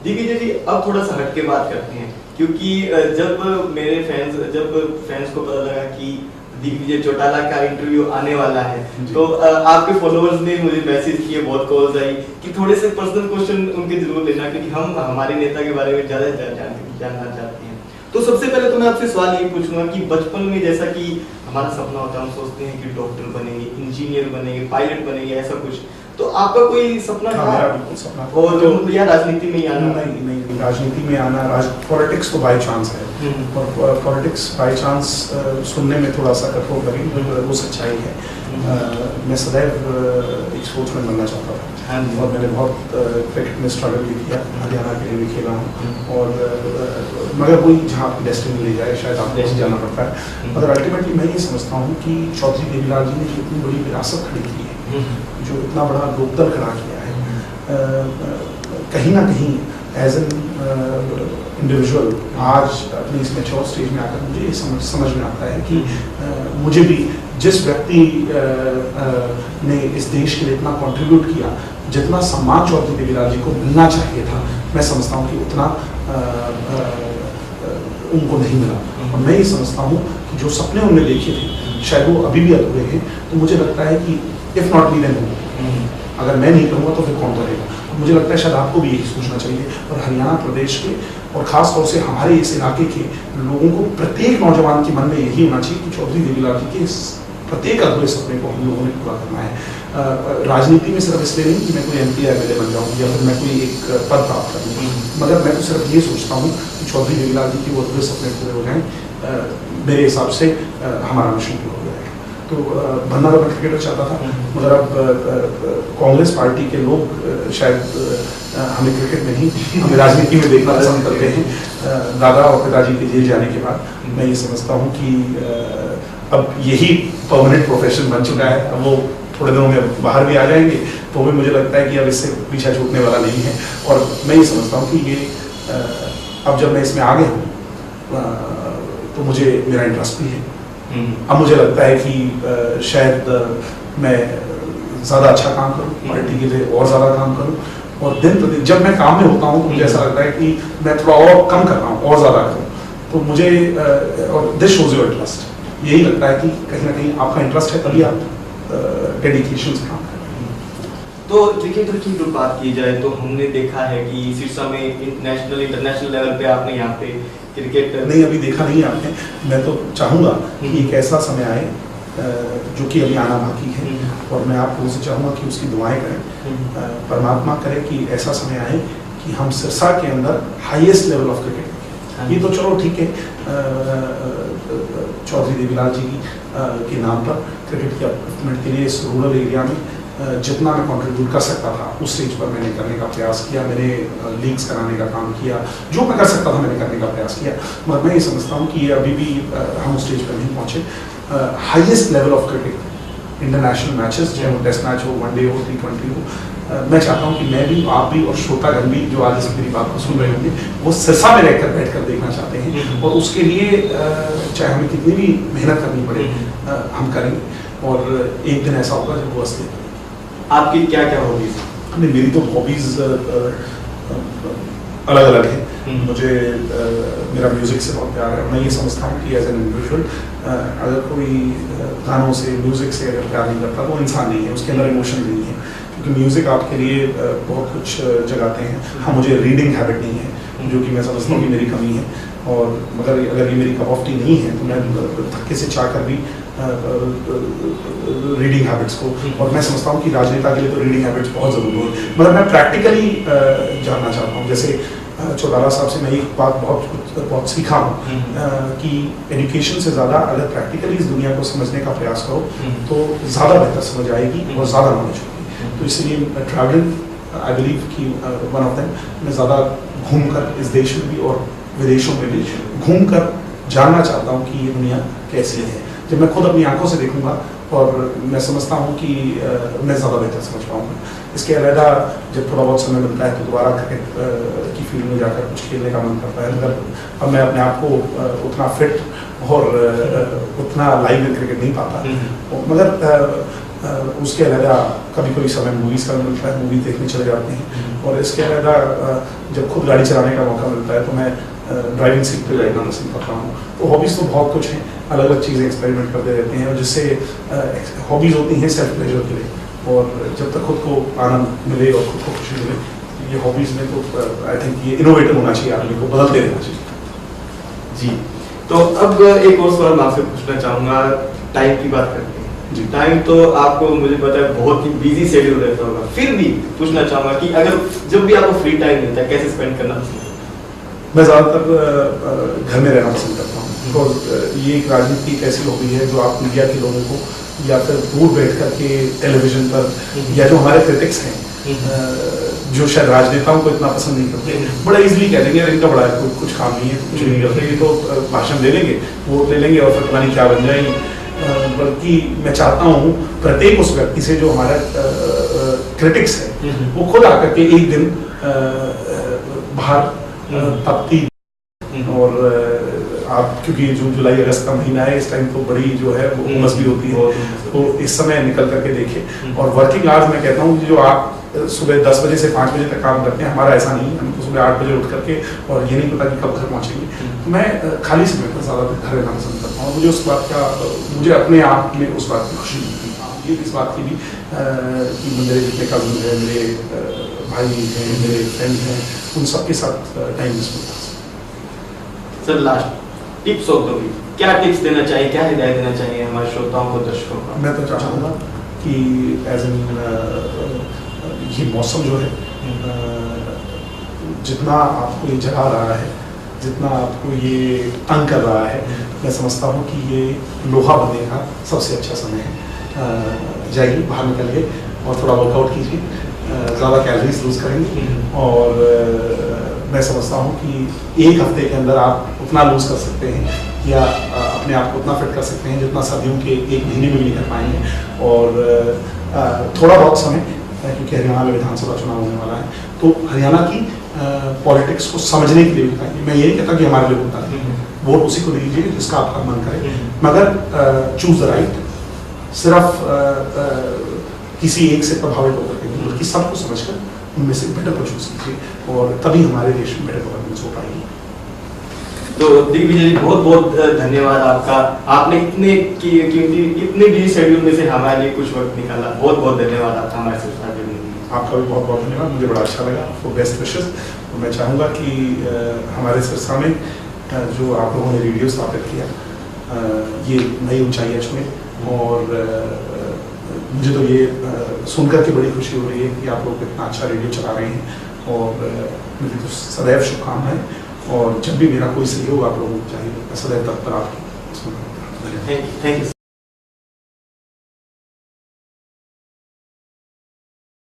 दिग्विजय जी अब थोड़ा सा हटके बात करते हैं, क्योंकि जब फैंस को पता लगा कि दिग्विजय चौटाला का इंटरव्यू आने वाला है, तो आपके फॉलोअर्स ने मुझे मैसेज किए, बहुत कॉल्स आई कि थोड़े से पर्सनल क्वेश्चन उनके जरूर लेना, क्योंकि हम हमारे नेता के बारे में ज्यादा जानना चाहते हैं। तो सबसे पहले तो मैं आपसे सवाल ये पूछूंगा कि बचपन में जैसा कि हमारा सपना होता है, हम सोचते हैं कि डॉक्टर बनेंगे, इंजीनियर बनेंगे, पायलट बनेंगे, ऐसा कुछ, तो आपका कोई सपना था? मेरा बिल्कुल सपना था। और या राजनीति में ही आना? नहीं, राजनीति में आना, पॉलिटिक्स तो बाय चांस है, और पॉलिटिक्स बाय चांस सुनने में थोड़ा सा कठोर लगे, वो सच्चाई है। मैं सदैव एक स्पोर्ट्समैन बनना चाहता था, और मैंने बहुत क्रिकेट में स्ट्रगल भी किया, हरियाणा के लिए भी खेला हूँ, और मगर वही जहाँ आपकी डेस्टिनी ले जाए शायद आपको वहीं जाना पड़ता है। मगर अल्टीमेटली मैं ये समझता हूँ कि चौधरी देवीलाल जी ने जो इतनी बड़ी विरासत खड़ी की है, जो इतना बड़ा लोकदल खड़ा किया है, कहीं ना कहीं एज एन इंडिविजुअल आज अपनी इस मैच्योर स्टेज में आकर मुझे ये समझ में आता है कि मुझे भी जिस व्यक्ति ने इस देश के लिए इतना कंट्रीब्यूट किया, जितना सम्मान चौधरी देवीलाल जी को मिलना चाहिए था, मैं समझता हूँ कि उतना उनको नहीं मिला। और मैं ये समझता हूँ कि जो सपने उन्होंने देखे थे शायद वो अभी भी अधूरे हैं। तो मुझे लगता है कि इफ नॉट मी देन हूँ, अगर मैं नहीं करूँगा तो फिर कौन करेगा। मुझे लगता है शायद आपको भी यही सोचना चाहिए, और हरियाणा प्रदेश के और खास तौर से हमारे इस इलाके के लोगों को, प्रत्येक नौजवान के मन में यही होना चाहिए कि चौधरी देवीलाल जी के प्रत्येक अधूरे सपने को हम लोगों ने पूरा करना है। राजनीति में सिर्फ इसलिए नहीं कि मैं कोई MP MLA बन जाऊँ या फिर मैं कोई एक पद प्राप्त करूँ, मगर मैं तो सिर्फ ये सोचता हूँ कि चौधरी देवीलाल जी के वो अधूरे सपने पूरे हो जाएँ। मेरे हिसाब से हमारा मिशन पूरा हो जाएगा। तो बनना तो मैं क्रिकेटर चाहता था, मगर अब कांग्रेस पार्टी के लोग शायद हमें क्रिकेट में नहीं, हमें राजनीति में देखना पसंद करते हैं। दादा और पिताजी के जेल जाने के बाद मैं ये समझता हूँ कि अब यही परमानेंट प्रोफेशन बन चुका है। अब वो थोड़े दिनों में बाहर भी आ जाएंगे, तो भी मुझे लगता है कि अब इससे पीछा छूटने वाला नहीं है। और मैं ये समझता हूँ कि ये अब जब मैं इसमें आ गया हूँ तो मुझे मेरा इंटरेस्ट भी है। अब मुझे लगता है कि शायद मैं ज़्यादा अच्छा काम करूँ, पार्टी के लिए और ज़्यादा काम करूँ, और दिन प्रतिदिन जब मैं काम में होता हूँ तो मुझे ऐसा लगता है कि मैं थोड़ा और कम कर रहा हूँ और ज़्यादा करूँ। तो मुझे और दिस शोज योर इंटरेस्ट, यही लगता है कि कहीं ना कहीं आपका इंटरेस्ट है, तभी आप डेडिकेशन से काम कर रहे हैं। तो क्रिकेटर की जो बात की जाए तो हमने देखा है कि सिरसा में नेशनल इंटरनेशनल लेवल पे आपने यहाँ पे क्रिकेट नहीं, अभी देखा नहीं आपने। मैं तो चाहूँगा कि एक ऐसा समय आए जो कि अभी आना बाकी है, और मैं आप लोगों से चाहूँगा कि उसकी दुआएं करें, परमात्मा करे कि ऐसा समय आए कि हम सिरसा के अंदर हाईएस्ट लेवल ऑफ क्रिकेट, ये तो चलो ठीक है, चौधरी देवीलाल जी के नाम पर क्रिकेट की अपडेवलपमेंट के लिए इस रूरल एरिया में जितना मैं कंट्रीब्यूट कर सकता था उस स्टेज पर मैंने करने का प्रयास किया। मैंने लीग्स कराने का काम किया, जो मैं कर सकता था मैंने करने का प्रयास किया। मगर मैं ये समझता हूँ कि ये अभी भी हम उस स्टेज पर नहीं पहुँचे। Highest level of cricket, international matches, चाहे वो टेस्ट मैच हो, वनडे हो, T20 हो, मैं चाहता हूँ कि मैं भी, आप भी और श्रोतागण भी जो आज इस मेरी बात को सुन रहे होंगे, वो सिरसा में रहकर बैठकर देखना चाहते हैं, और उसके लिए चाहे हमें कितनी भी मेहनत करनी पड़े हम करेंगे। और एक दिन ऐसा होगा जब वो असली। आपकी क्या क्या हॉबीज? नहीं, मेरी तो हॉबीज अलग अलग है। मुझे मेरा म्यूज़िक से बहुत प्यार है। मैं ये समझता हूँ कि एज एन इंडिविजुअल अगर कोई गानों से, म्यूज़िक से अगर प्यार नहीं करता वो इंसान नहीं है, उसके अंदर इमोशन नहीं है, क्योंकि म्यूज़िक आपके लिए बहुत कुछ जगाते हैं। हाँ, मुझे रीडिंग हैबिट नहीं है, जो कि मैं समझता हूँ कि मेरी कमी है, और मगर अगर ये मेरी कप ऑफ टी नहीं है तो मैं धक्के से चाह कर भी रीडिंग हैबिट्स को, और मैं समझता हूँ कि राजनेता के लिए तो रीडिंग हैबिट्स बहुत ज़रूरी है। मगर मैं प्रैक्टिकली जानना चाहता हूँ, जैसे चौटाला साहब से मैं एक बात बहुत सीखा हूँ कि एजुकेशन से ज़्यादा अगर प्रैक्टिकली इस दुनिया को समझने का प्रयास करो तो ज़्यादा बेहतर समझ आएगी और ज़्यादा नॉलेज होगी। तो इसलिए ट्रैवलिंग आई बिलीव कि वन ऑफ देम, मैं ज़्यादा घूमकर इस देश में भी और विदेशों में भी घूमकर जानना चाहता हूँ कि ये दुनिया कैसी है। जब मैं खुद अपनी आंखों से देखूंगा और मैं समझता हूँ कि मैं ज़्यादा बेहतर समझ पाऊँगा। इसके अलावा जब थोड़ा बहुत समय मिलता है तो दोबारा क्रिकेट की फील्ड में जाकर कुछ खेलने का मन करता है, मगर अब मैं अपने आप को उतना फिट और उतना लाइव में क्रिकेट नहीं पाता। मगर उसके अलावा कभी कभी समय मूवीज़ का मिलता है, मूवी देखने चले जाते हैं। और इसके अलावा जब खुद गाड़ी चलाने का मौका मिलता है तो मैं ड्राइविंग सीट पे बैठना पसंद करता हूँ। तो हॉबीज़ तो बहुत कुछ हैं, अलग अलग चीज़ें एक्सपेरिमेंट करते रहते हैं, और जिससे हॉबीज़ होती हैं सेल्फ प्लेजर के लिए, और जब तक खुद को आनंद मिले और खुद को खुशी मिले, ये हॉबीज़ में तो आई थिंक ये इनोवेटिव होना चाहिए, आदमी को बदलते रहना चाहिए। जी, तो अब एक और सवाल मैं आपसे पूछना चाहूँगा, टाइम की बात करते हैं जी। टाइम तो आपको मुझे पता है बहुत ही बिजी शेड्यूल रहता होगा, फिर भी पूछना चाहूँगा कि अगर जब भी आपको फ्री टाइम मिलता है कैसे स्पेंड करना पसंद है? मैं ज़्यादातर घर में रहना पसंद करता हूँ, बिकॉज ये एक राजनीति एक ऐसी हॉबी है जो आप मीडिया के लोगों को या फिर दूर बैठ करके टेलीविजन पर या जो हमारे क्रिटिक्स हैं जो शायद राजनेताओं को इतना पसंद नहीं करते, बड़ा इजीली कह देंगे इनका बड़ा कुछ काम नहीं है, कुछ नहीं करते, ये तो भाषण दे लेंगे, वोट ले लेंगे और फिर पता नहीं क्या बन जाएगी। बल्कि मैं चाहता हूँ प्रत्येक उस व्यक्ति से जो हमारा क्रिटिक्स है वो खुद आकर के एक दिन बाहर तपती, और आप क्योंकि जून जुलाई अगस्त का महीना है, इस टाइम तो बड़ी जो है वो उमस भी होती है, तो इस समय निकल करके देखें। और वर्किंग आवर्स मैं कहता हूँ जो आप सुबह 10 बजे से 5 बजे तक काम करते हैं, हमारा ऐसा नहीं है, हम तो सुबह 8 बजे उठ करके और ये नहीं पता कि कब घर पहुँचेंगे, तो मैं खाली समय पर ज़्यादातर घर रहना पसंद करता हूँ। मुझे उस बात का, मुझे अपने आप में उस बात की खुशी मिलती है, ये इस बात की भी कि मेरे जितने कज़न हैं, मेरे भाई हैं, मेरे फ्रेंड हैं, उन सबके साथ टाइम स्पेंड करता हूँ। Sir last tips of the week, क्या टिप्स देना चाहिए, क्या हिदायत देना चाहिए हमारे श्रोताओं को, दर्शकों को? मैं तो चाहूँगा कि एज इन ये मौसम जो है जितना आपको ये जगा रहा है, जितना आपको ये तंग कर रहा है, मैं समझता हूँ कि ये लोहा बनने का सबसे अच्छा समय है। जाइए बाहर निकलिए और थोड़ा वर्कआउट कीजिए, ज़्यादा कैलोरीज लूज करेंगे, और मैं समझता हूँ कि एक हफ्ते के अंदर आप उतना लूज कर सकते हैं या अपने आप को उतना फिट कर सकते हैं जितना सर्दियों के एक महीने में भी नहीं कर पाएंगे। और थोड़ा बहुत समय, क्योंकि हरियाणा में विधानसभा चुनाव होने वाला है, तो हरियाणा की पॉलिटिक्स को समझने के लिए बताइए। मैं ये नहीं कहता कि हमारे लिए होता है, वोट उसी को दीजिए जिसका आपका मन करे, मगर चूज द राइट, सिर्फ किसी एक से प्रभावित होकर के नहीं, बल्कि सबको समझकर उनमें से बेटर को चूज कीजिए, और तभी हमारे देश में बेटर गवर्नेंस हो पाएगी। तो दिग्विजय जी बहुत बहुत धन्यवाद आपका, आपने इतने बिजी शेड्यूल में से हमारे लिए कुछ वक्त निकाला, बहुत बहुत धन्यवाद आपका हमारे साथ जुड़ने के लिए। आपका भी बहुत बहुत धन्यवाद, मुझे बड़ा अच्छा लगा, आपको बेस्ट विशेस। तो मैं चाहूँगा कि हमारे सिरसा में जो आप लोगों ने रेडियो स्थापित किया, ये नई ऊंचाइयाँ छुए, और मुझे तो ये सुनकर के बड़ी खुशी हो रही है कि आप लोग इतना अच्छा रेडियो चला रहे हैं, और मेरी तो सदैव शुभकामनाएं, और जब भी मेरा कोई सहयोग आप लोगों को चाहिए, मैं सदैव तत्पर आपकी। Thank you.